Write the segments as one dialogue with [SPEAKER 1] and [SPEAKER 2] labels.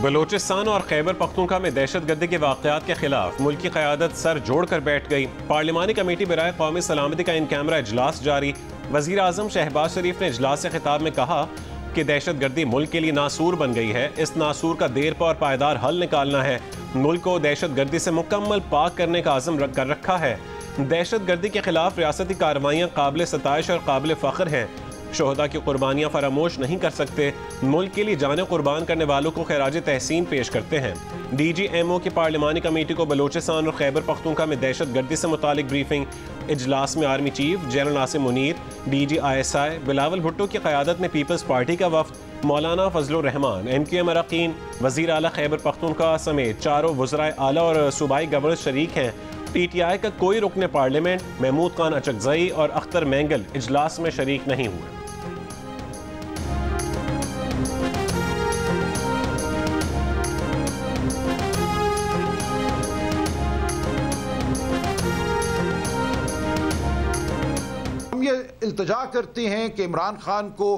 [SPEAKER 1] बलोचिस्तान और खैबर पख्तूनख्वा में दहशत गर्दी के वाक़यात के खिलाफ मुल्क की क़यादत सर जोड़ कर बैठ गई। पार्लिमानी कमेटी बराए कौमी सलामती का इन कैमरा इजलास जारी। वज़ीर आज़म शहबाज शरीफ ने इजलास से खिताब में कहा कि दहशत गर्दी मुल्क के लिए नासूर बन गई है। इस नासूर का देर पर पायदार हल निकालना है। मुल्क को दहशत गर्दी से मुकम्मल पाक करने का आज़म कर रखा है। दहशत गर्दी के खिलाफ रियासती कार्रवाइयाँ काबिल सताइश और काबिल फ़ख्र हैं। शोहदा की कुर्बानियाँ फरामोश नहीं कर सकते। मुल्क के लिए जानें कुर्बान करने वालों को खैराज तहसीन पेश करते हैं। DGMO की पार्लिमानी कमेटी को बलोचिस्तान और खैबर पख्तूनख्वा में दहशत गर्दी से मुतालिक ब्रीफिंग। इजलास में army chief general Nasim Munir, DG ISI Bilawal Bhutto की क़यादत में पीपल्स पार्टी का वफ्द, मौलाना फजलुर रहमान, MQM अरकान, वज़ीर आला खैबर पख्तूनख्वा समेत चारों वज़राए आला और सूबाई गवर्नर शरीक हैं। PTI का कोई रुकन पार्लियामेंट महमूद खान अचकजई और अख्तर मैंगल इजलास में शरीक नहीं हुए।
[SPEAKER 2] हम ये इल्तजा करते हैं कि इमरान खान को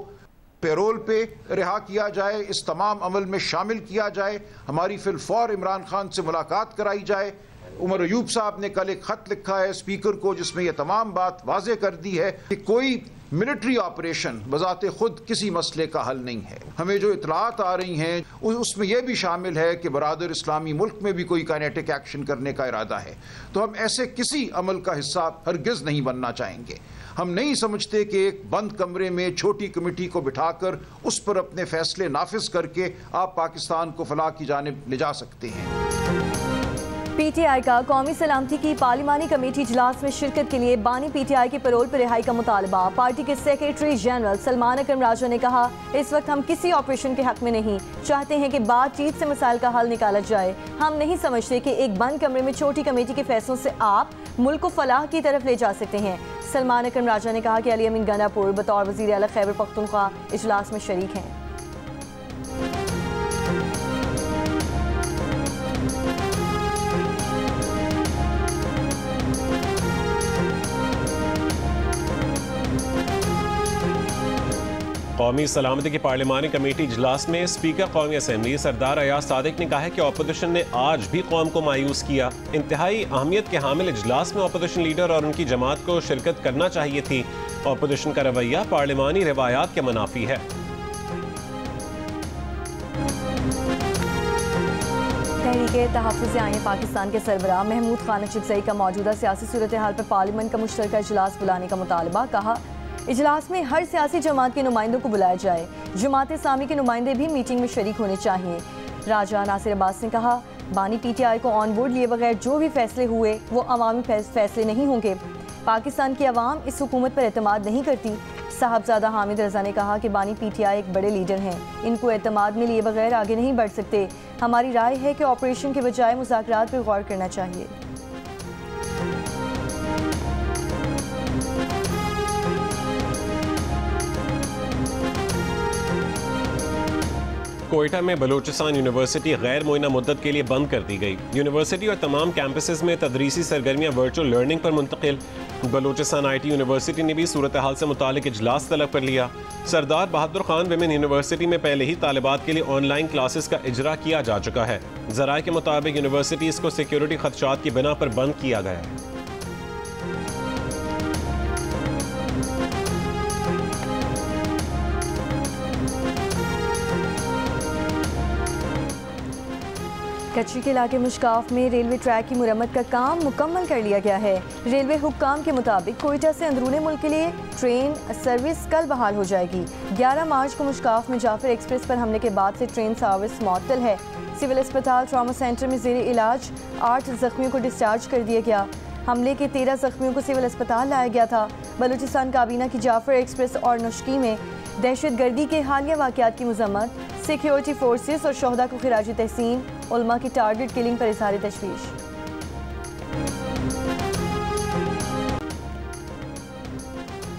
[SPEAKER 2] पेरोल पे रिहा किया जाए, इस तमाम अमल में शामिल किया जाए, हमारी फिलफौर इमरान खान से मुलाकात कराई जाए। उमर अयूब साहब ने कल एक खत लिखा है स्पीकर को जिसमें यह तमाम बात वाज़े कर दी है कि कोई मिलिट्री ऑपरेशन बजाते खुद किसी मसले का हल नहीं है। हमें जो इतलात आ रही हैं उसमें यह भी शामिल है कि बरादर इस्लामी मुल्क में भी कोई काइनेटिक एक्शन करने का इरादा है, तो हम ऐसे किसी अमल का हिस्सा हरगिज़ नहीं बनना चाहेंगे। हम नहीं समझते कि एक बंद कमरे में छोटी कमेटी को बिठाकर उस पर अपने फैसले नाफिज करके आप पाकिस्तान को फलाह की जानिब ले जा सकते हैं।
[SPEAKER 3] PTI का कौमी सलामती की पार्लिमानी कमेटी इजलास में शिरकत के लिए बानी PTI के पैरोल पर रिहाई का मुतालबा। पार्टी के सेक्रेटरी जनरल सलमान अकरम राजा ने कहा, इस वक्त हम किसी ऑपरेशन के हक में नहीं, चाहते हैं कि बातचीत से मसाइल का हल निकाला जाए। हम नहीं समझते कि एक बंद कमरे में छोटी कमेटी के फैसलों से आप मुल्क को फलाह की तरफ ले जा सकते हैं। सलमान अकरम राजा ने कहा कि अली अमीन गंडापुर बतौर वज़ीर आला खैबर पख्तूनख्वा इजलास में शरीक हैं।
[SPEAKER 1] कौमी सलामती की पार्लिमानी कमेटी इजलास में स्पीकर कौमी असम्बली सरदार अयाज सादिक ने कहा है कि अपोजिशन ने आज भी कौम को मायूस किया। इंतहाई अहमियत के हामिल इजलास में अपोजिशन लीडर और उनकी जमात को शिरकत करना चाहिए थी। अपोजिशन का रवैया पार्लिमानी रिवायात के मुनाफी है।
[SPEAKER 3] तहरीक तहफ़्फ़ुज़ आईन पाकिस्तान के सरबराह महमूद खान अचकजई का मौजूदा सियासी सूरत हाल पर पार्लियामेंट का मुश्तरका इजलास बुलाने का मुतालबा। कहा, इजलास में हर सियासी जमात के नुमाइंदों को बुलाया जाए। जमात इस्लामी के नुमाइंदे भी मीटिंग में शरीक होने चाहिए। राजा नासिर अब्बास ने कहा, बानी PTI को ऑन बोर्ड लिए बगैर जो भी फैसले हुए वो अवामी फैसले नहीं होंगे। पाकिस्तान की अवाम इस हुकूमत पर एतमाद नहीं करती। साहबजादा हामिद रजा ने कहा कि बानी PTI एक बड़े लीडर हैं, इनको एतमाद में लिए बगैर आगे नहीं बढ़ सकते। हमारी राय है कि ऑपरेशन के बजाय मुज़ाकरात पर गौर करना चाहिए।
[SPEAKER 1] कोयटा में बलूचिस्तान यूनिवर्सिटी गैर मुअय्यना मुद्दत के लिए बंद कर दी गई। यूनिवर्सिटी और तमाम कैंपसेस में तदरीसी सरगर्मियाँ वर्चुअल लर्निंग पर मुंतकिल। बलूचिस्तान IT यूनिवर्सिटी ने भी सूरत हाल से मुतालिक इजलास तलब कर लिया। सरदार बहादुर खान विमेन यूनिवर्सिटी में पहले ही तालिबात के लिए ऑनलाइन क्लासेस का इजरा किया जा चुका है। ज़राए के मुताबिक यूनिवर्सिटीज़ को सिक्योरिटी खदशात की बिना पर बंद किया गया है।
[SPEAKER 3] कच्ची के इलाके मुश्काफ में रेलवे ट्रैक की मुरम्मत का काम मुकम्मल कर लिया गया है। रेलवे हुक्काम के मुताबिक कोयटा से अंदरूनी मुल्क के लिए ट्रेन सर्विस कल बहाल हो जाएगी। 11 मार्च को मुश्काफ में जाफर एक्सप्रेस पर हमले के बाद से ट्रेन सर्विस मअतल है। सिविल अस्पताल ट्रामा सेंटर में ज़ेरे इलाज 8 जख्मियों को डिस्चार्ज कर दिया गया। हमले के 13 जख्मियों को सिविल अस्पताल लाया गया था। बलूचिस्तान काबीना की जाफर एक्सप्रेस और नशकी में दहशत गर्दी के हालिया वाक़यात की मज़म्मत। सिक्योरिटी फोर्सेस और शोहदा को खिराज तहसीन। उलमा की टारगेट किलिंग पर इज़हार तशवीश।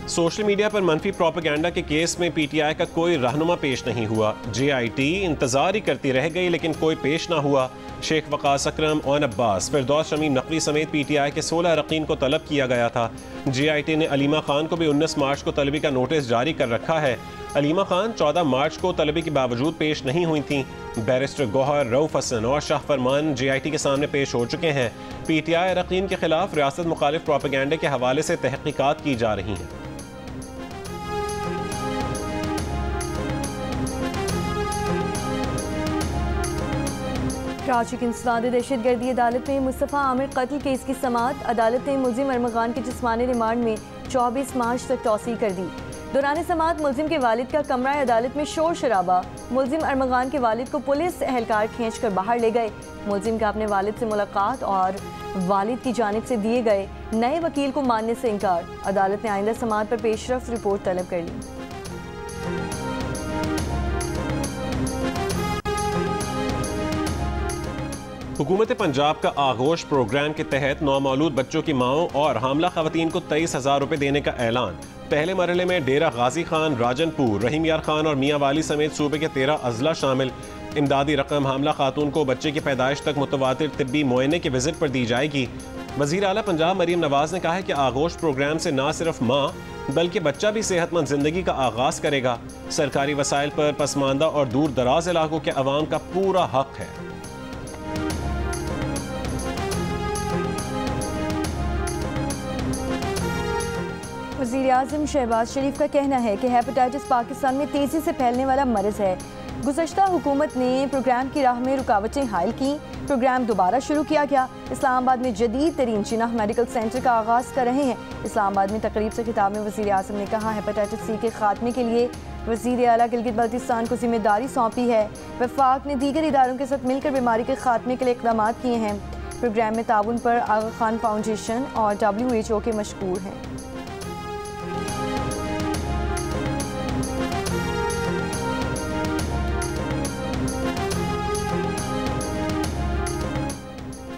[SPEAKER 1] सोशल मीडिया पर मनफी प्रोपेगेंडा के केस में PTI का कोई रहनुमा पेश नहीं हुआ। JIT इंतजार ही करती रह गई लेकिन कोई पेश ना हुआ। शेख वकास अकरम, ओन अब्बास, फिरदौस शमीम नकवी समेत PTI के 16 अरकान को तलब किया गया था। JIT ने अलीमा खान को भी 19 मार्च को तलबी का नोटिस जारी कर रखा है। अलीमा खान 14 मार्च को तलबी के बावजूद पेश नहीं हुई थीं। बैरिस्टर गौहर, रऊफ हसन और शाह फरमान JIT के सामने पेश हो चुके हैं। PTI अरकान के खिलाफ रियासत मुखालिफ प्रोपेगेंडे के हवाले से तहकीकात की जा रही हैं।
[SPEAKER 3] कराची की इंसदाद दहशतगर्दी अदालत में मुस्तफ़ा आमिर कत्ल केस की समाअत। अदालत ने मुलजिम अरमगान के जिस्मानी रिमांड में 24 मार्च तक तौसीह कर दी। दौरान समाअत मुलजिम के वालिद का कमरा अदालत में शोर शराबा। मुलजिम अरमगान के वालिद को पुलिस एहलकार खींच कर बाहर ले गए। मुलजिम का अपने वालिद से मुलाकात और वालिद की जानिब से दिए गए नए वकील को मानने से इनकार। अदालत ने आइंदा समाअत पर पेशरफ्त रिपोर्ट तलब कर ली।
[SPEAKER 1] हुकूमत पंजाब का आगोश प्रोग्राम के तहत नौमौलूद बच्चों की माओं और हामला खवातीन को 23,000 रुपये देने का ऐलान। पहले मरहले में डेरा गाजी खान, राजनपुर, रहीम यार खान और मियाँ वाली समेत सूबे के 13 अजला शामिल। इमदादी रकम हामला खातून को बच्चे की पैदाइश तक मुतवातिर तिब्बी मुआयने की विजिट पर दी जाएगी। वज़ीर आला पंजाब मरीम नवाज ने कहा है कि आगोश प्रोग्राम से न सिर्फ माँ बल्कि बच्चा भी सेहतमंद जिंदगी का आगाज करेगा। सरकारी वसाइल पर पसमानदा और दूर दराज इलाकों के अवाम का पूरा हक है।
[SPEAKER 3] वज़ीर आज़म शहबाज शरीफ का कहना है कि हेपेटाइटिस पाकिस्तान में तेज़ी से फैलने वाला मर्ज़ है। गुज़श्ता हुकूमत ने प्रोग्राम की राह में रुकावटें हायल की। प्रोग्राम दोबारा शुरू किया गया। इस्लामाबाद में जदीद तरीन जिनाह मेडिकल सेंटर का आगाज़ कर रहे हैं। इस्लामाबाद में तकरीब से खिताब में वज़ीर आज़म ने कहा, हेपेटाइटिस C के खात्मे के लिए वज़ीर आला गिलगित बल्तिस्तान को जिम्मेदारी सौंपी है। वफाक ने दीगर इदारों के साथ मिलकर बीमारी के खात्मे के लिए इक़दाम किए हैं। प्रोग्राम में ताउन पर आगा खान फाउंडेशन और WHO के मशकूर हैं।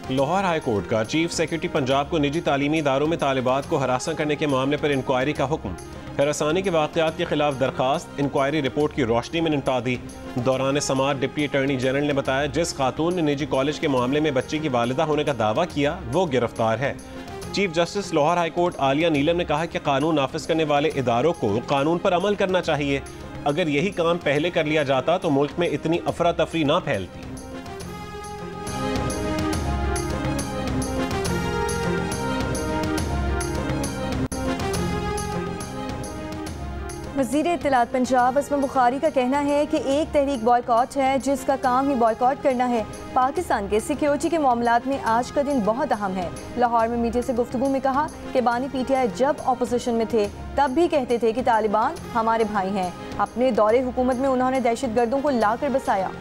[SPEAKER 1] लाहौर हाई कोर्ट का चीफ सेक्रेटरी पंजाब को निजी तालीमी इदारों में तालिबात को हरासा करने के मामले पर इंक्वायरी का हुक्म। हरासानी के वाक़यात के खिलाफ दरखास्त इंक्वायरी रिपोर्ट की रोशनी में निपटा दी। दौरान समाअत डिप्टी अटॉर्नी जनरल ने बताया, जिस खातून ने निजी कॉलेज के मामले में बच्चे की वालिदा होने का दावा किया वो गिरफ्तार है। Chief justice Lahore high court Aalia Neelum ने कहा कि कानून नाफिज करने वाले इदारों को कानून पर अमल करना चाहिए। अगर यही काम पहले कर लिया जाता तो मुल्क में इतनी अफरा तफरी ना फैलती।
[SPEAKER 3] वज़ीर इत्तलात पंजाब असमा बुखारी का कहना है कि एक तहरीक बॉयकॉट है जिसका काम ही बॉयकॉट करना है। पाकिस्तान के सिक्योरिटी के मामलात में आज का दिन बहुत अहम है। लाहौर में मीडिया से गुफ्तगू में कहा कि बानी PTI जब ऑपोजिशन में थे तब भी कहते थे कि तालिबान हमारे भाई हैं। अपने दौरे हुकूमत में उन्होंने दहशतगर्दों को लाकर बसाया।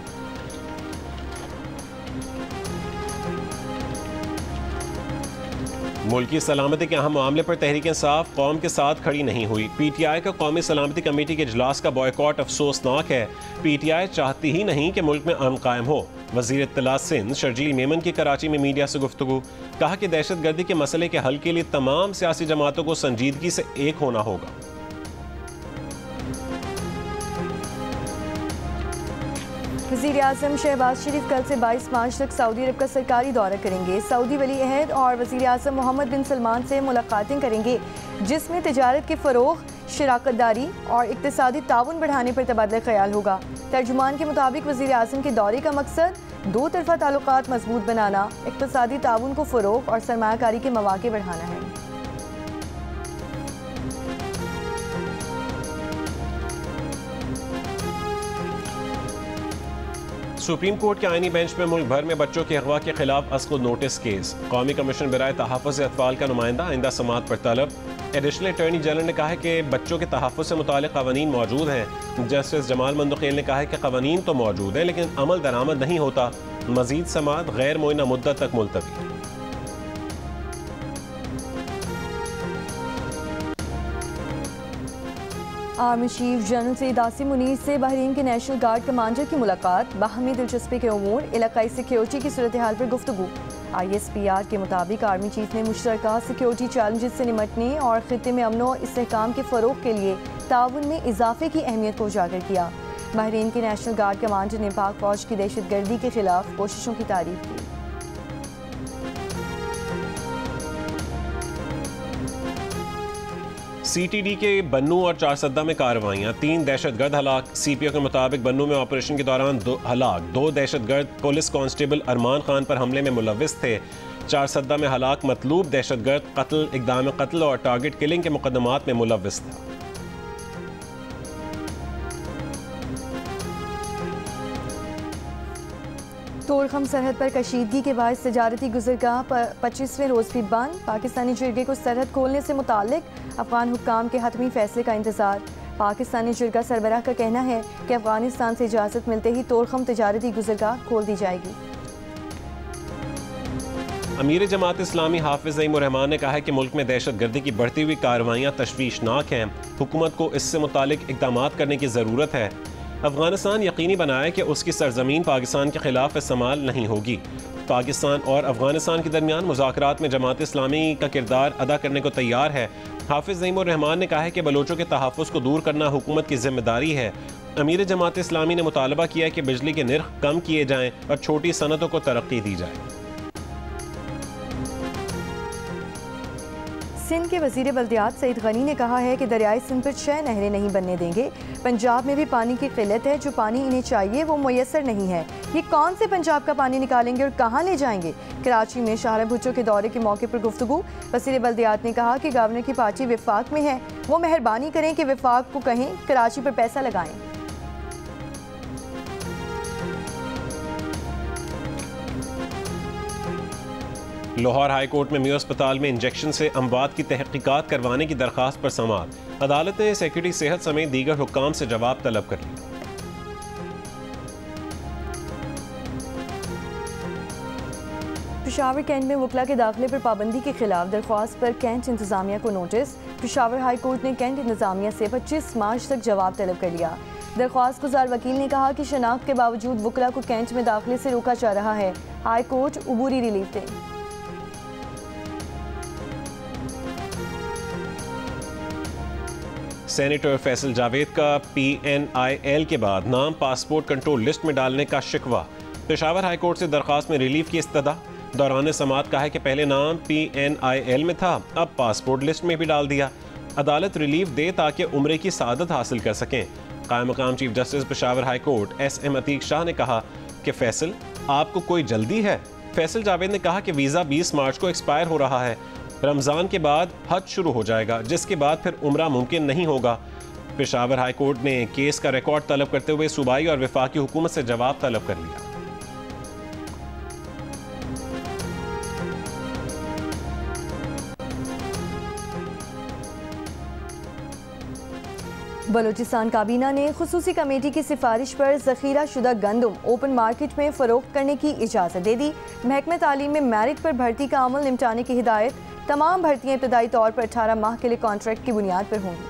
[SPEAKER 1] मुल्क की सलामती के अहम मामले पर तहरीक इंसाफ कौम के साथ खड़ी नहीं हुई। PTI का कौमी सलामती कमेटी के इजलास का बॉयकॉट अफसोसनाक है। PTI चाहती ही नहीं कि मुल्क में अमन कायम हो। वज़ीर इत्तलात सिंध शर्जील मेमन की कराची में मीडिया से गुफ्तगू, कहा कि दहशतगर्दी के मसले के हल के लिए तमाम सियासी जमातों को संजीदगी से एक होना होगा।
[SPEAKER 3] वज़ीर आज़म शहबाज शरीफ कल से 22 मार्च तक सऊदी अरब का सरकारी दौरा करेंगे। सऊदी वली अहद और वज़ीर आज़म मोहम्मद बिन सलमान से मुलाकातें करेंगे, जिसमें तिजारत के फ़रोग़, शराकतदारी और इक़्तिसादी ताउन बढ़ाने पर तबादला ख्याल होगा। तर्जुमान के मुताबिक वज़ीर आज़म के दौरे का मकसद दो तरफ़ा ताल्लुकात मजबूत बनाना, इक़्तिसादी ताउन को फ़रोग़ और सरमायाकारी के मौक़े बढ़ाना है।
[SPEAKER 1] सुप्रीम कोर्ट के आईनी बेंच में मुल्क भर में बच्चों के अगवा के खिलाफ अस्कुद नोटिस केस। कौमी कमीशन बराए तहफ़्फ़ुज़ अतफ़ाल का नुमाइंदा आइंदा समाअत पर तलब। एडिशनल अटॉर्नी जनरल ने कहा है कि बच्चों के तहफ़्फ़ुज़ से मुताल्लिक़ क़वानीन मौजूद हैं। जस्टिस जमाल मंदुक़ील ने कहा है कि क़वानीन तो मौजूद हैं लेकिन अमल दरामद नहीं होता। मज़ीद समाअत गैर मुअय्यना मुद्दत तक मुलतवी।
[SPEAKER 3] Army chief general Syed Asim Munir से बहरीन के नेशनल गार्ड कमांडर की मुलाकात। बाहमी दिलचस्पी के उमूर, इलाकाई सिक्योरिटी की सूरत हाल पर गुफ्तगू। ISPR के मुताबिक आर्मी चीफ ने मुश्तरका सिक्योरिटी चैलेंजेस से निमटने और खित्ते में अमन और इस्तेहकाम के फ़रोग़ के लिए ताउन में इजाफे की अहमियत को उजागर किया। बहरीन के नेशनल गार्ड कमांडर ने पाक फौज की दहशतगर्दी के खिलाफ कोशिशों की तारीफ की।
[SPEAKER 1] CTD के बन्नू और चारसद्दा में कार्रवाइयाँ, 3 दहशतगर्द हलाक। CPO के मुताबिक बन्नू में ऑपरेशन के दौरान 2 दहशतगर्द पुलिस कांस्टेबल अरमान खान पर हमले में मुलव्विस थे। चारसद्दा में हलाक मतलूब दहशतगर्द कत्ल, इक़दाम कत्ल और टारगेट किलिंग के मुकदमात में मुलव्विस था।
[SPEAKER 3] तोड़खम सरहद पर कशीदगी के बाद तजारती गुज़रगाह पर 25वें रोज़ भी बंद। पाकिस्तानी जिरगे को सरहद खोलने से मुताल्लिक अफगान हुक्काम के हतमी फैसले का इंतज़ार। पाकिस्तानी जिरगा सरबराह का कहना है कि अफगानिस्तान से इजाज़त मिलते ही तोड़खम तजारती गुज़रगाह खोल दी जाएगी।
[SPEAKER 1] अमीर जमात इस्लामी हाफिज़ ज़ईमुर रहमान ने कहा है कि मुल्क में दहशतगर्दी की बढ़ती हुई कार्रवाइयाँ तशवीशनाक हैं। हुकूमत को इससे मुतालिक इक़दामात करने की ज़रूरत है। अफगानिस्तान यकीनी बनाए कि उसकी सरजमीन पाकिस्तान के खिलाफ इस्तेमाल नहीं होगी। पाकिस्तान और अफगानिस्तान के दरमियान मुज़ाकरात में जमात इस्लामी का किरदार अदा करने को तैयार है। हाफिज़ ज़ईमुर रहमान ने कहा है कि बलोचों के तहफ़्फ़ुज़ को दूर करना हुकूमत की जिम्मेदारी है। अमीर जमात इस्लामी ने मुतालबा किया कि बिजली के निर्ख कम किए जाएँ और छोटी सनतों को तरक्की दी जाए।
[SPEAKER 3] सिंध के वज़ीर बल्दियात सईद गनी ने कहा है कि दरियाई सिंध पर 6 नहरें नहीं बनने देंगे। पंजाब में भी पानी की किल्लत है, जो पानी इन्हें चाहिए वो मुयस्सर नहीं है। ये कौन से पंजाब का पानी निकालेंगे और कहाँ ले जाएंगे? कराची में शाहरा भुट्टो के दौरे के मौके पर गुफ्तगू। वज़ीर बल्दियात ने कहा कि गवर्नर की पार्टी विफाक में है, वो मेहरबानी करें कि विफाक को कहें कराची पर पैसा लगाएं।
[SPEAKER 1] लाहौर हाई कोर्ट में मियो अस्पताल में इंजेक्शन से अमवात की तहकीकात करवाने की दरख्वास्त पर समाअत। अदालत ने सेक्रेटरी सेहत समेत दीगर हुक्काम से जवाब तलब कर लिया।
[SPEAKER 3] पेशावर कैंट में वकला के दाखिले पर पाबंदी के खिलाफ दरख्वास्त पर कैंट इंतजामिया को नोटिस। पेशावर हाई कोर्ट ने कैंट इंतजामिया से 25 मार्च तक जवाब तलब कर लिया। दरख्वास्त गुजार वकील ने कहा कि शनाख्त के बावजूद वकला को कैंट में दाखिले से रोका जा रहा है। हाई कोर्ट उबूरी रिलीफ दे।
[SPEAKER 1] सेनेटर फैसल जावेद का PNIL के बाद नाम पासपोर्ट कंट्रोल लिस्ट में डालने का शिकवा। पेशावर हाई कोर्ट से दरख्वास्त में रिलीफ की इस्तदा। दौरान समाअत कहा है कि पहले नाम PNIL में था, अब पासपोर्ट लिस्ट में भी डाल दिया। अदालत रिलीफ दे ताकि उम्रे की सादत हासिल कर सकें। कायम मकाम chief justice Peshawar high court SM Atiq Shah ने कहा कि फैसल आपको कोई जल्दी है? फैसल जावेद ने कहा कि वीज़ा 20 मार्च को एक्सपायर हो रहा है। रमज़ान के बाद हज शुरू हो जाएगा, जिसके बाद फिर उम्रा मुमकिन नहीं होगा। पेशावर हाई कोर्ट ने केस का रिकॉर्ड तलब करते हुए सूबाई और वफाकी हुकूमत से जवाब तलब कर लिया।
[SPEAKER 3] बलूचिस्तान काबीना ने खुसूसी कमेटी की सिफारिश पर ज़ख़ीरा शुदा गंदम ओपन मार्केट में फ़रोख्त करने की इजाज़त दे दी। महकमे तालीम में मेरिट पर भर्ती का अमल निपटाने की हिदायत। तमाम भर्तियाँ इब्तदाई तौर पर 18 माह के लिए कॉन्ट्रैक्ट की बुनियाद पर होंगी।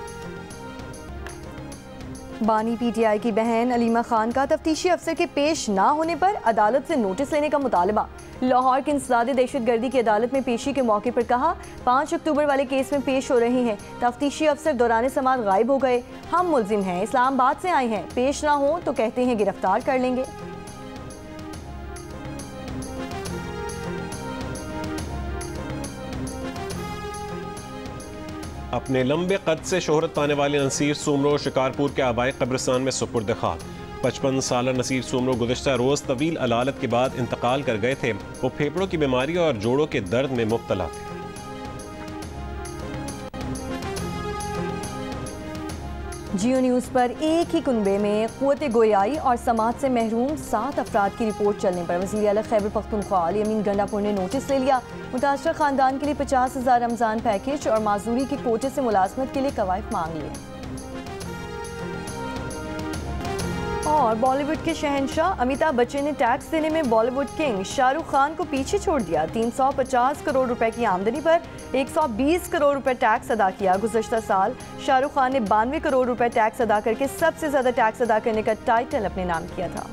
[SPEAKER 3] बानी PTI की बहन अलीमा खान का तफ्तीशी अफसर के पेश ना होने पर अदालत से नोटिस लेने का मुतालबा। लाहौर की इंसदाद दहशतगर्दी की अदालत में पेशी के मौके पर कहा 5 अक्टूबर वाले केस में पेश हो रही हैं। तफ्तीशी अफसर दौरान समाअत गायब हो गए। हम मुल्जिम हैं, इस्लामाबाद से आए हैं, पेश ना हो तो कहते हैं गिरफ्तार कर लेंगे।
[SPEAKER 1] अपने लंबे कद से शोहरत पाने वाले नसीर सूमरो शिकारपुर के आबाई कब्रिस्तान में सुपुर्द खाक। 55 साल नसीर सूमरो गुज़िश्ता रोज़ तवील अलालत के बाद इंतकाल कर गए थे। वो फेफड़ों की बीमारी और जोड़ों के दर्द में मुब्तला थे।
[SPEAKER 3] जियो न्यूज़ पर एक ही कुनबे में क़ुव्वत गोयाई और समात से महरूम 7 अफराद की रिपोर्ट चलने पर वज़ीर आला खैबर पख्तूनख्वा अली अमीन गंडापुर ने नोटिस ले लिया। मुतासरा ख़ानदान के लिए 50,000 रमज़ान पैकेज और माजूरी के कोटे से मुलाजमत के लिए कवायद मांग लिए। और बॉलीवुड के शहंशाह अमिताभ बच्चन ने टैक्स देने में बॉलीवुड किंग शाहरुख खान को पीछे छोड़ दिया। 350 करोड़ रुपए की आमदनी पर 120 करोड़ रुपए टैक्स अदा किया। गुज़श्ता साल शाहरुख खान ने 92 करोड़ रुपए टैक्स अदा करके सबसे ज्यादा टैक्स अदा करने का टाइटल अपने नाम किया था।